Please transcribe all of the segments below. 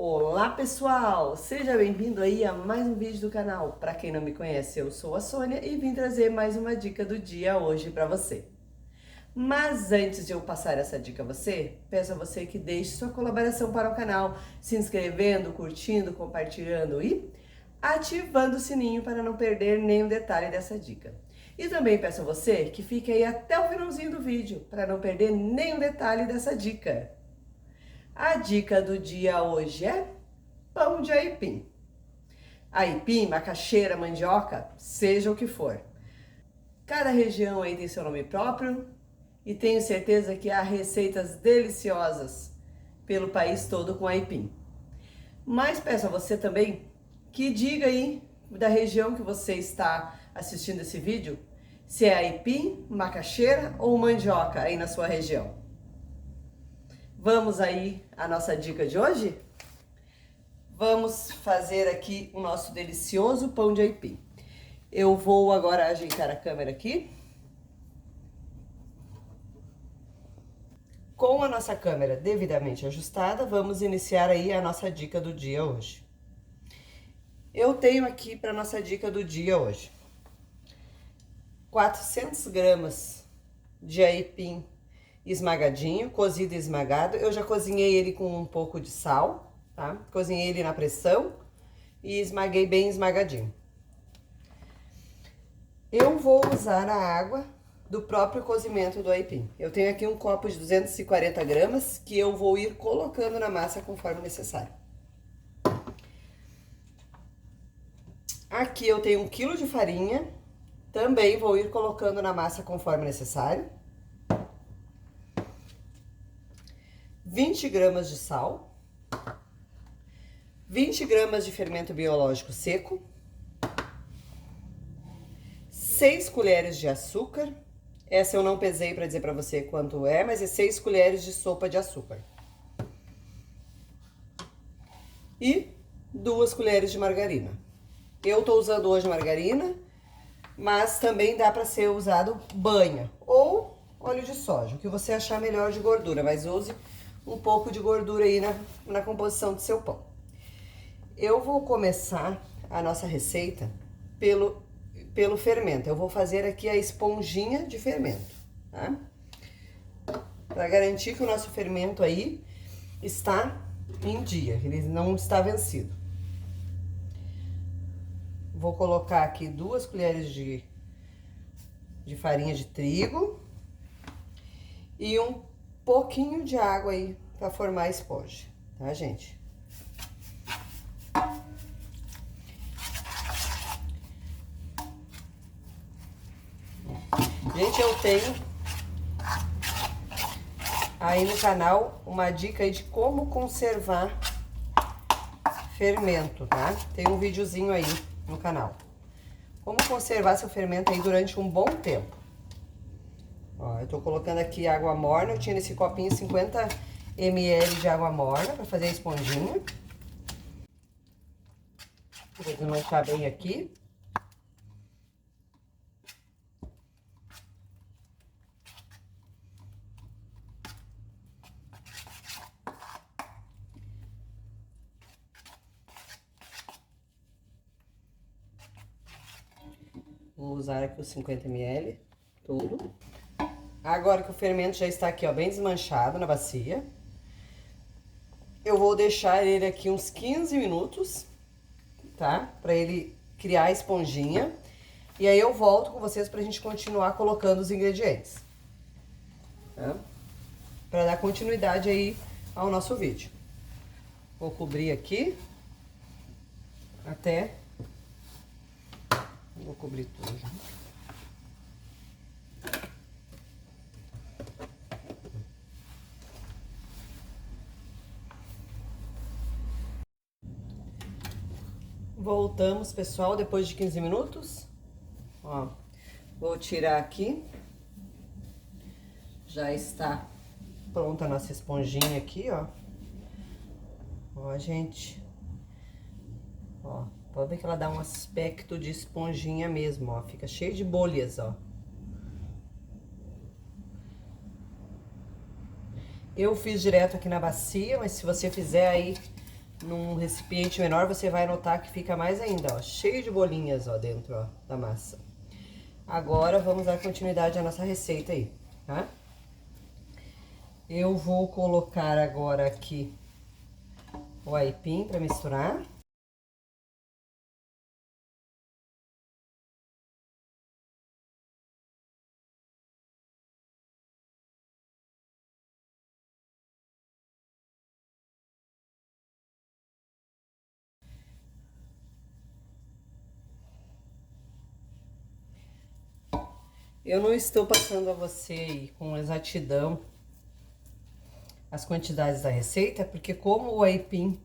Olá pessoal, seja bem-vindo aí a mais um vídeo do canal. Para quem não me conhece, eu sou a Sônia e vim trazer mais uma dica do dia hoje para você. Mas antes de eu passar essa dica a você, peço a você que deixe sua colaboração para o canal, se inscrevendo, curtindo, compartilhando e ativando o sininho para não perder nenhum detalhe dessa dica. E também peço a você que fique aí até o finalzinho do vídeo para não perder nenhum detalhe dessa dica. A dica do dia hoje é pão de aipim. Aipim, macaxeira, mandioca, seja o que for. Cada região aí tem seu nome próprio e tenho certeza que há receitas deliciosas pelo país todo com aipim. Mas peço a você também que diga aí da região que você está assistindo esse vídeo, se é aipim, macaxeira ou mandioca aí na sua região. Vamos aí à nossa dica de hoje? Vamos fazer aqui o nosso delicioso pão de aipim. Eu vou agora ajeitar a câmera aqui. Com a nossa câmera devidamente ajustada, vamos iniciar aí a nossa dica do dia hoje. Eu tenho aqui para nossa dica do dia hoje 400 gramas de aipim esmagadinho, cozido e esmagado. Eu já cozinhei ele com um pouco de sal, tá? Cozinhei ele na pressão e esmaguei bem esmagadinho. Eu vou usar a água do próprio cozimento do aipim. Eu tenho aqui um copo de 240 gramas que eu vou ir colocando na massa conforme necessário. Aqui eu tenho 1 kg de farinha, também vou ir colocando na massa conforme necessário. 20 gramas de sal, 20 gramas de fermento biológico seco, 6 colheres de açúcar, essa eu não pesei para dizer para você quanto é, mas é 6 colheres de sopa de açúcar. E 2 colheres de margarina. Eu tô usando hoje margarina, mas também dá para ser usado banha ou óleo de soja, o que você achar melhor de gordura, mas use um pouco de gordura aí na composição do seu pão. Eu vou começar a nossa receita pelo fermento. Eu vou fazer aqui a esponjinha de fermento, tá? Para garantir que o nosso fermento aí está em dia, ele não está vencido. Vou colocar aqui 2 colheres de farinha de trigo e um pouquinho de água aí para formar a esponja, tá, gente? Gente, eu tenho aí no canal uma dica aí de como conservar fermento, tá? Tem um videozinho aí no canal. Como conservar seu fermento aí durante um bom tempo. Ó, eu tô colocando aqui água morna, eu tinha nesse copinho 50 ml de água morna para fazer a esponjinha. Vou desmanchar bem aqui. Vou usar aqui os 50 ml, tudo. Agora que o fermento já está aqui, ó, bem desmanchado na bacia, eu vou deixar ele aqui uns 15 minutos, tá? Pra ele criar a esponjinha. E aí eu volto com vocês pra gente continuar colocando os ingredientes, tá? Pra dar continuidade aí ao nosso vídeo. Vou cobrir aqui até... Vou cobrir tudo. Voltamos, pessoal, depois de 15 minutos. Ó, vou tirar aqui. Já está pronta a nossa esponjinha aqui, ó. Ó, gente. Ó, pode ver que ela dá um aspecto de esponjinha mesmo, ó. Fica cheio de bolhas, ó. Eu fiz direto aqui na bacia, mas se você fizer aí num recipiente menor, você vai notar que fica mais ainda, ó, cheio de bolinhas, ó, dentro, ó, da massa. Agora, vamos dar continuidade à nossa receita aí, tá? Eu vou colocar agora aqui o aipim para misturar. Eu não estou passando a você aí com exatidão as quantidades da receita, porque como o aipim,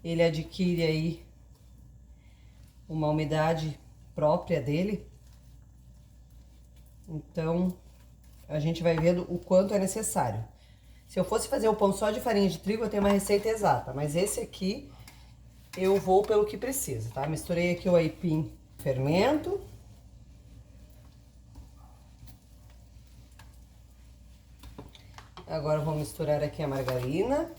ele adquire aí uma umidade própria dele, então a gente vai vendo o quanto é necessário. Se eu fosse fazer o pão só de farinha de trigo, eu tenho uma receita exata, mas esse aqui eu vou pelo que precisa, tá? Misturei aqui o aipim, fermento. Agora eu vou misturar aqui a margarina.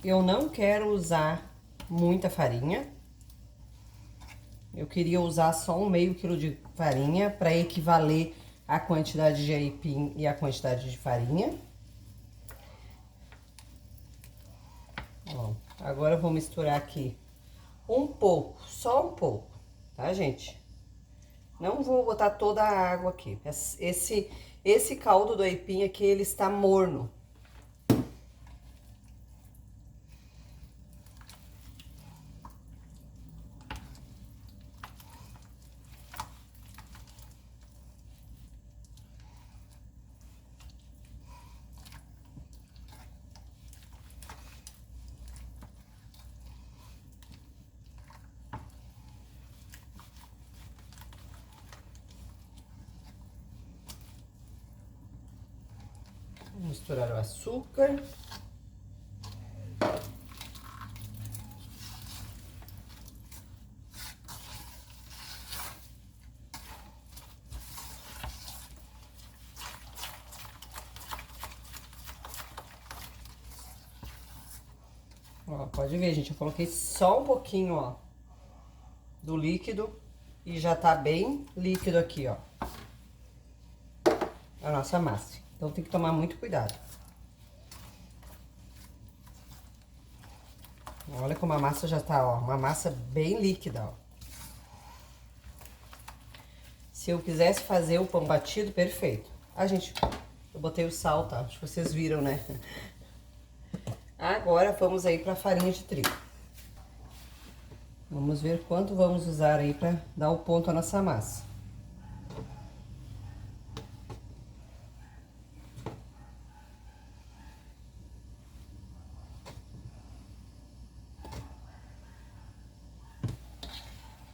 Eu não quero usar muita farinha. Eu queria usar só um meio quilo de farinha para equivaler a quantidade de aipim e a quantidade de farinha. Ó, agora eu vou misturar aqui um pouco, só um pouco, tá, gente? Não vou botar toda a água aqui. Esse caldo do aipim aqui, ele está morno. Vou misturar o açúcar. Ó, pode ver, gente, eu coloquei só um pouquinho, ó, do líquido e já tá bem líquido aqui, ó, a nossa massa. Então tem que tomar muito cuidado. Olha como a massa já tá, ó, uma massa bem líquida, ó. Se eu quisesse fazer o pão batido, perfeito. Ah, gente, eu botei o sal, tá? Acho que vocês viram, né? Agora, vamos aí pra farinha de trigo. Vamos ver quanto vamos usar aí pra dar o ponto à nossa massa.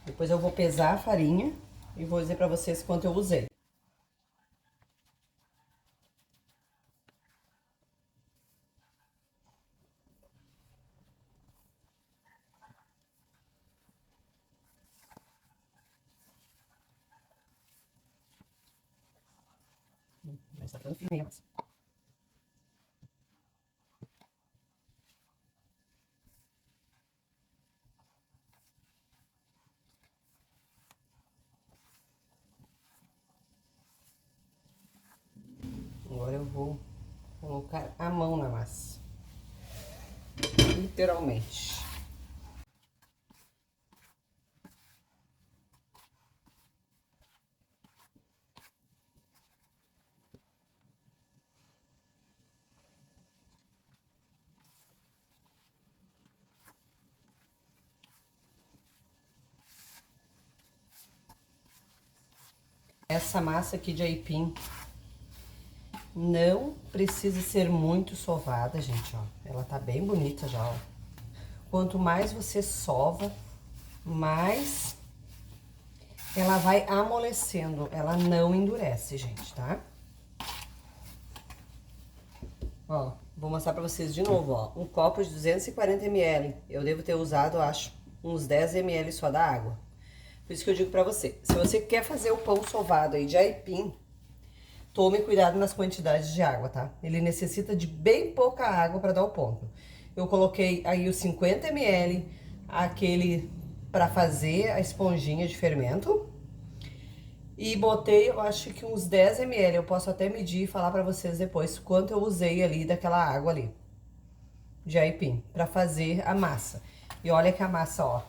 Depois eu vou pesar a farinha e vou dizer pra vocês quanto eu usei. Mas tá ficando fininha a massa. Agora eu vou colocar a mão na massa. Literalmente. Essa massa aqui de aipim não precisa ser muito sovada, gente, ó. Ela tá bem bonita já, ó. Quanto mais você sova, mais ela vai amolecendo. Ela não endurece, gente, tá? Ó, vou mostrar pra vocês de novo, ó. Um copo de 240 ml. Eu devo ter usado, acho, uns 10 ml só da água. Por isso que eu digo pra você, se você quer fazer o pão sovado aí de aipim, tome cuidado nas quantidades de água, tá? Ele necessita de bem pouca água pra dar o ponto. Eu coloquei aí os 50 ml, aquele pra fazer a esponjinha de fermento. E botei, eu acho que uns 10 ml, eu posso até medir e falar pra vocês depois quanto eu usei ali daquela água ali, de aipim, pra fazer a massa. E olha que a massa, ó,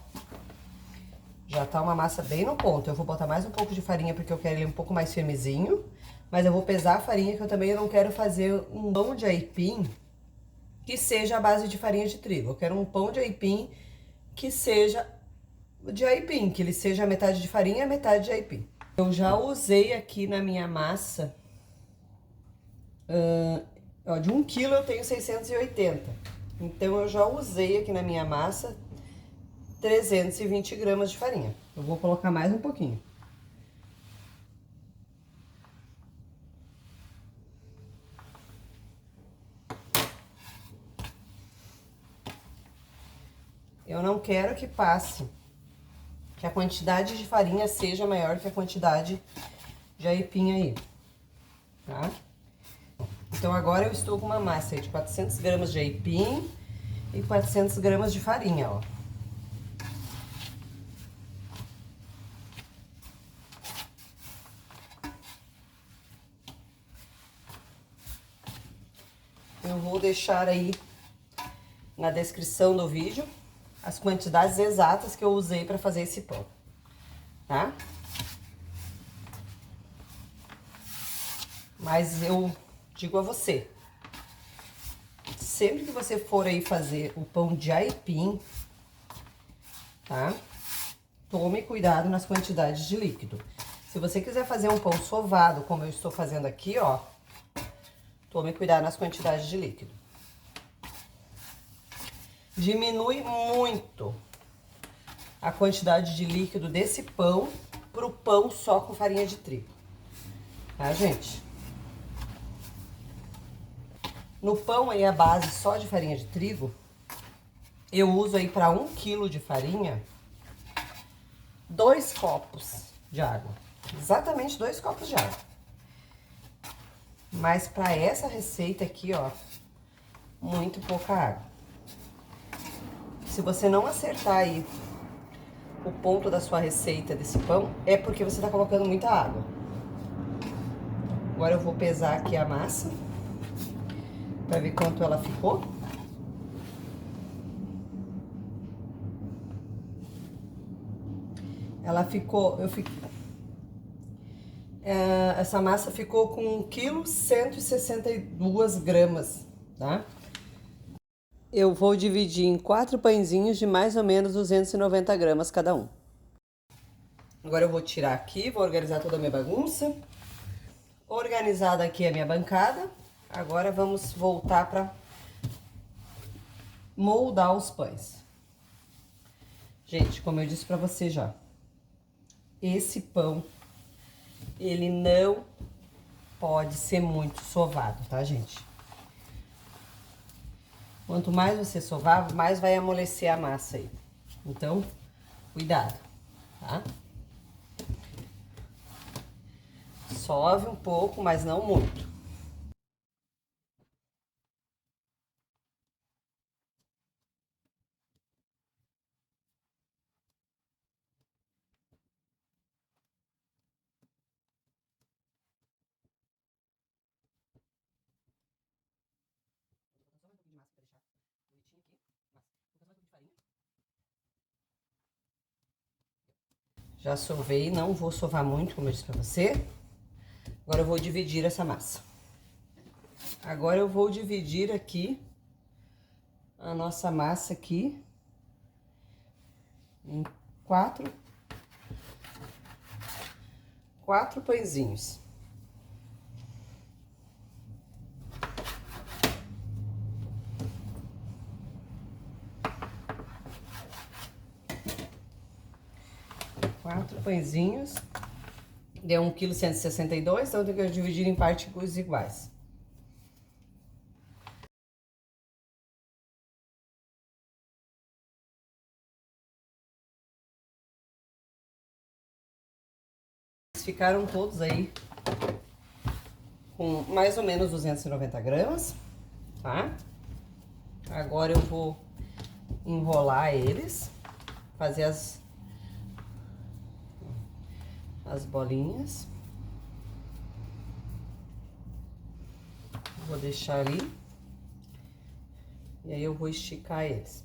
já tá uma massa bem no ponto. Eu vou botar mais um pouco de farinha porque eu quero ele um pouco mais firmezinho. Mas eu vou pesar a farinha que eu também não quero fazer um pão de aipim que seja a base de farinha de trigo. Eu quero um pão de aipim que seja de aipim, que ele seja metade de farinha e metade de aipim. Eu já usei aqui na minha massa, ó, de 1 quilo eu tenho 680. Então, eu já usei aqui na minha massa 320 gramas de farinha. Eu vou colocar mais um pouquinho. Eu não quero que passe, que a quantidade de farinha seja maior que a quantidade de aipim aí, tá? Então, agora eu estou com uma massa de 400 gramas de aipim e 400 gramas de farinha, ó. Eu vou deixar aí na descrição do vídeo as quantidades exatas que eu usei para fazer esse pão, tá? Mas eu digo a você, sempre que você for aí fazer o pão de aipim, tá? Tome cuidado nas quantidades de líquido. Se você quiser fazer um pão sovado, como eu estou fazendo aqui, ó, tome cuidado nas quantidades de líquido. Diminui muito a quantidade de líquido desse pão pro pão só com farinha de trigo, tá, gente? No pão aí, a base só de farinha de trigo, eu uso aí para 1 quilo de farinha, 2 copos de água. Exatamente 2 copos de água. Mas para essa receita aqui, ó, muito pouca água. Se você não acertar aí o ponto da sua receita desse pão, é porque você tá colocando muita água. Agora eu vou pesar aqui a massa, pra ver quanto ela ficou. Ela ficou, essa massa ficou com 1 quilo 162 gramas, tá? Eu vou dividir em 4 pãezinhos de mais ou menos 290 gramas cada um. Agora eu vou tirar aqui, vou organizar toda a minha bagunça. Organizada aqui a minha bancada. Agora vamos voltar para moldar os pães. Gente, como eu disse para você já, esse pão, ele não pode ser muito sovado, tá, gente? Quanto mais você sovar, mais vai amolecer a massa aí. Então, cuidado, tá? Sove um pouco, mas não muito. Já sovei, não vou sovar muito, como eu disse pra você. Agora eu vou dividir essa massa. Agora eu vou dividir aqui a nossa massa aqui em quatro pãezinhos. Quatro pãezinhos. Deu 1 quilo 162, então eu tenho que dividir em partes iguais. Eles ficaram todos aí com mais ou menos 290 gramas, tá? Agora eu vou enrolar eles, fazer as bolinhas. Vou deixar ali. E aí eu vou esticar eles.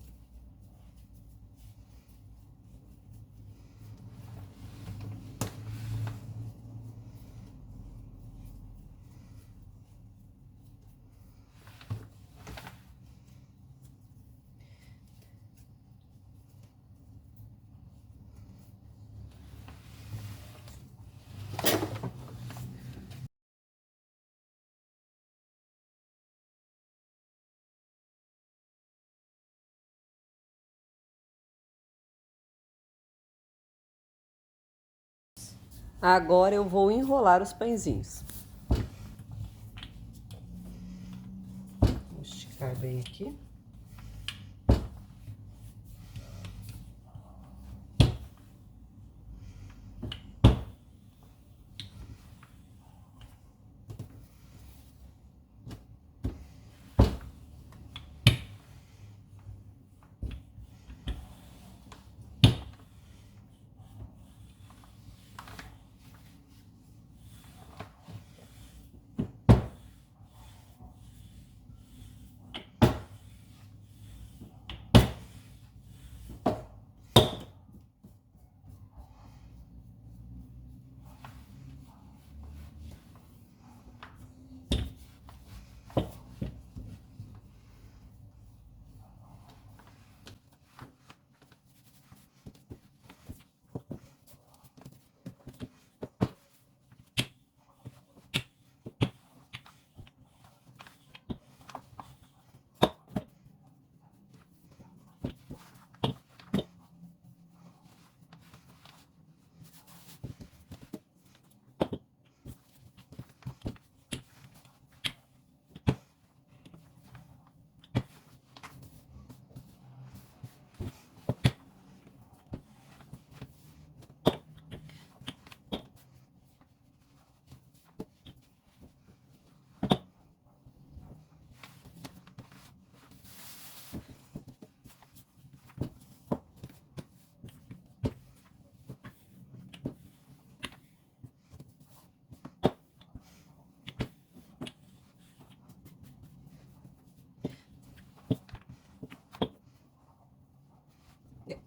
Agora eu vou enrolar os pãezinhos. Vou esticar bem aqui.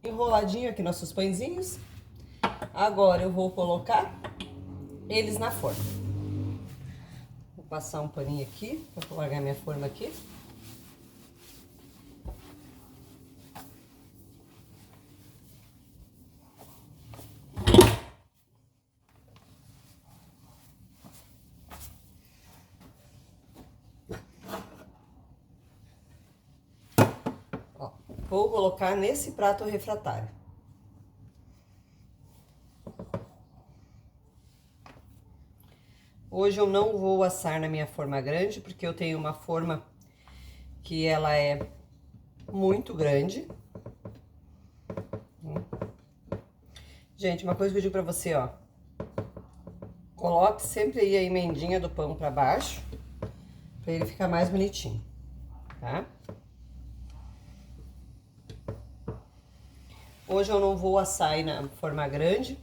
Enroladinho aqui nossos pãezinhos. Agora eu vou colocar eles na forma. Vou passar um paninho aqui, para largar minha forma aqui. Ó, vou colocar nesse prato refratário. Hoje eu não vou assar na minha forma grande, porque eu tenho uma forma que ela é muito grande. Gente, uma coisa que eu digo pra você, ó. Coloque sempre aí a emendinha do pão pra baixo, pra ele ficar mais bonitinho, tá? Hoje eu não vou assar aí na forma grande,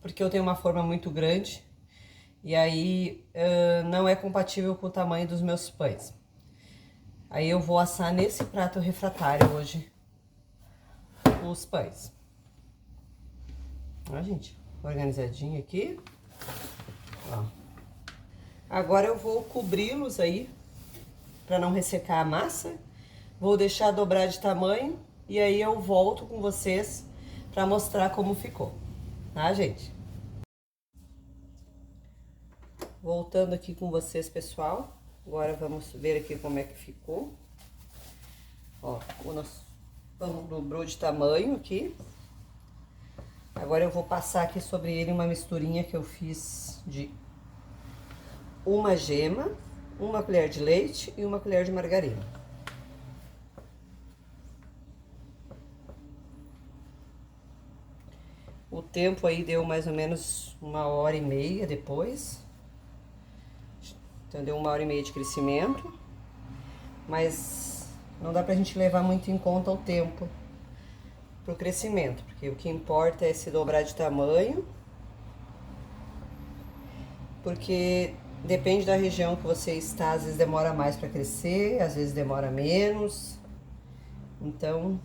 porque eu tenho uma forma muito grande. E aí, não é compatível com o tamanho dos meus pães. Aí eu vou assar nesse prato refratário hoje os pães. Ó, gente, organizadinho aqui. Ó. Agora eu vou cobri-los aí, pra não ressecar a massa. Vou deixar dobrar de tamanho e aí eu volto com vocês pra mostrar como ficou. Tá, gente? Voltando aqui com vocês, pessoal. Agora vamos ver aqui como é que ficou. Ó, o nosso pão dobrou de tamanho aqui. Agora eu vou passar aqui sobre ele uma misturinha que eu fiz de uma gema, uma colher de leite e uma colher de margarina. O tempo aí deu mais ou menos 1h30 depois. Então deu 1h30 de crescimento. Mas não dá pra gente levar muito em conta o tempo pro crescimento, porque o que importa é se dobrar de tamanho, porque depende da região que você está, às vezes demora mais para crescer, às vezes demora menos. Então,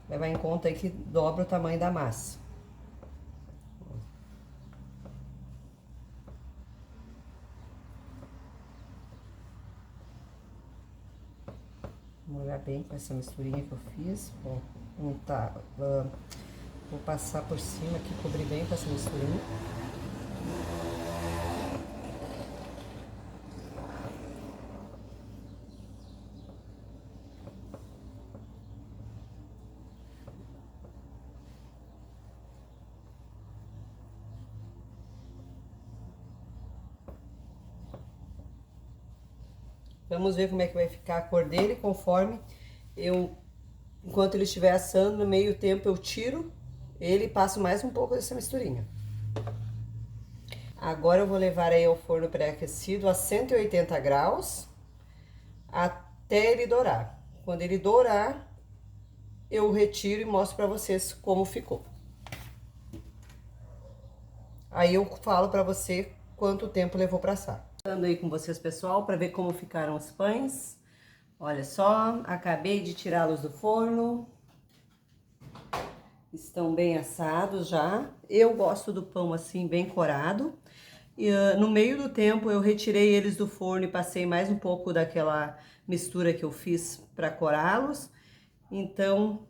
levar em conta aí que dobra o tamanho da massa. Vou molhar bem com essa misturinha que eu fiz. Bom, vou passar por cima aqui, cobrir bem com essa misturinha. Vamos ver como é que vai ficar a cor dele conforme enquanto ele estiver assando, no meio tempo eu tiro ele e passo mais um pouco dessa misturinha. Agora eu vou levar aí ao forno pré-aquecido a 180 graus até ele dourar. Quando ele dourar, eu retiro e mostro pra vocês como ficou. Aí eu falo pra você quanto tempo levou pra assar. Ando aí com vocês, pessoal, pra ver como ficaram os pães. Olha só, acabei de tirá-los do forno. Estão bem assados já. Eu gosto do pão assim, bem corado. E no meio do tempo eu retirei eles do forno e passei mais um pouco daquela mistura que eu fiz para corá-los. Então,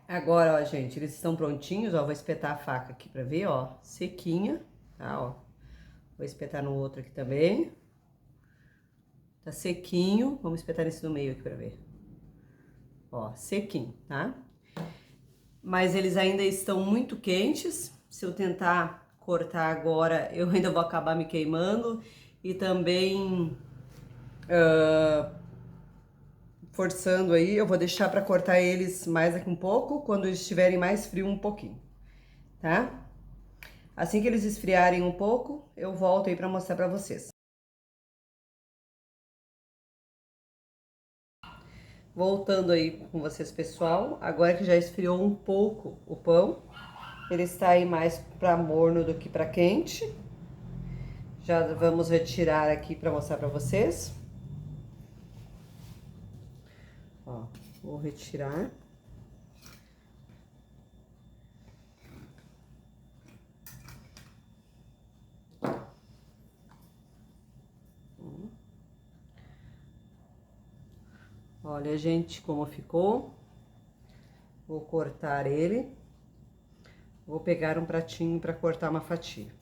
agora, ó, gente, eles estão prontinhos, ó. Vou espetar a faca aqui pra ver, ó, sequinha, tá, ó. Vou espetar no outro aqui também. Tá sequinho. Vamos espetar nesse do meio aqui pra ver. Ó, sequinho, tá? Mas eles ainda estão muito quentes. Se eu tentar cortar agora, eu ainda vou acabar me queimando. E também forçando aí, eu vou deixar pra cortar eles mais daqui um pouco, quando eles estiverem mais frio um pouquinho, tá? Assim que eles esfriarem um pouco, eu volto aí pra mostrar pra vocês. Voltando aí com vocês, pessoal, agora que já esfriou um pouco o pão, ele está aí mais pra morno do que pra quente. Já vamos retirar aqui pra mostrar pra vocês. Ó, vou retirar. Olha, gente, como ficou. Vou cortar ele. Vou pegar um pratinho para cortar uma fatia.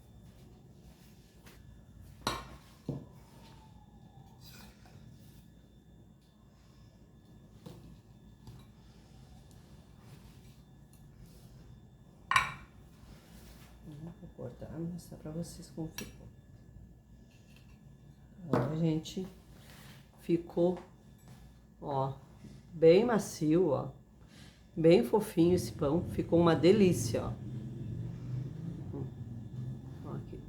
Vou cortar e mostrar para vocês como ficou. Olha, gente, ficou, ó, bem macio, ó. Bem fofinho esse pão, ficou uma delícia, ó. Ó, aqui.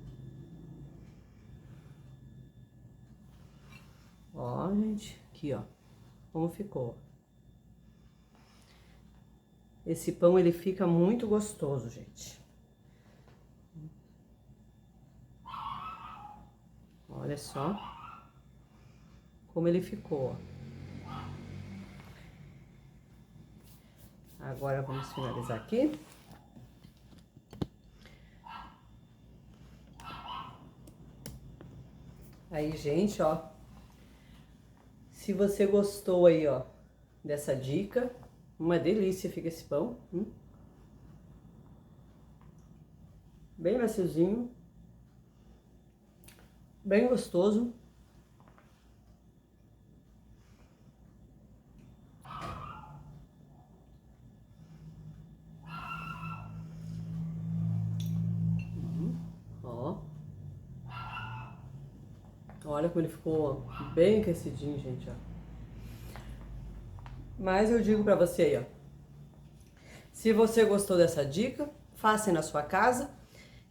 Ó, gente, aqui, ó, como ficou. Esse pão, ele fica muito gostoso, gente. Olha só como ele ficou, ó. Agora vamos finalizar aqui. Aí, gente, ó, se você gostou aí, ó, dessa dica, uma delícia fica esse pão. Bem maciozinho, bem gostoso. Ó. Olha como ele ficou bem aquecidinho, gente, ó. Mas eu digo pra você aí, ó. Se você gostou dessa dica, faça na sua casa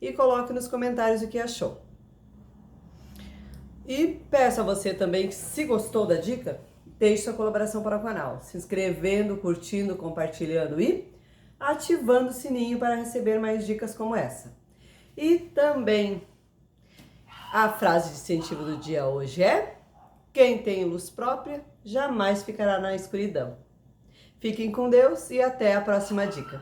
e coloque nos comentários o que achou. E peço a você também que, se gostou da dica, deixe sua colaboração para o canal, se inscrevendo, curtindo, compartilhando e ativando o sininho para receber mais dicas como essa. E também a frase de incentivo do dia hoje é: quem tem luz própria jamais ficará na escuridão. Fiquem com Deus e até a próxima dica.